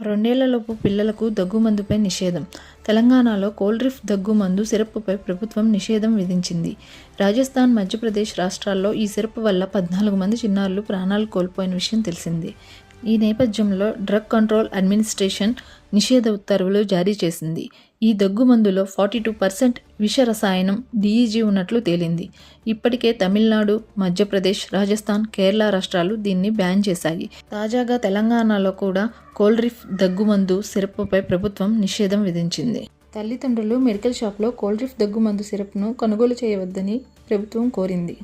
రెండేళ్లలోపు పిల్లలకు దగ్గుమందుపై నిషేధం. తెలంగాణలో కోల్డ్రిఫ్ దగ్గుమందు సిరప్పుపై ప్రభుత్వం నిషేధం విధించింది. రాజస్థాన్, మధ్యప్రదేశ్ రాష్ట్రాల్లో ఈ సిరప్ వల్ల 14 మంది చిన్నారులు ప్రాణాలు కోల్పోయిన విషయం తెలిసిందే. ఈ నేపథ్యంలో డ్రగ్ కంట్రోల్ అడ్మినిస్ట్రేషన్ నిషేధ ఉత్తర్వులు జారీ చేసింది. ఈ దగ్గుమందులో 42% విష రసాయనం డీఈజీ ఉన్నట్లు తేలింది. ఇప్పటికే తమిళనాడు, మధ్యప్రదేశ్, రాజస్థాన్, కేరళ రాష్ట్రాలు దీన్ని బ్యాన్ చేశాయి. తాజాగా తెలంగాణలో కూడా కోల్డ్రిఫ్ దగ్గుమందు సిరప్పుపై ప్రభుత్వం నిషేధం విధించింది. తల్లిదండ్రులు మెడికల్ షాప్లో కోల్డ్రిఫ్ దగ్గుమందు సిరప్ను కొనుగోలు చేయవద్దని ప్రభుత్వం కోరింది.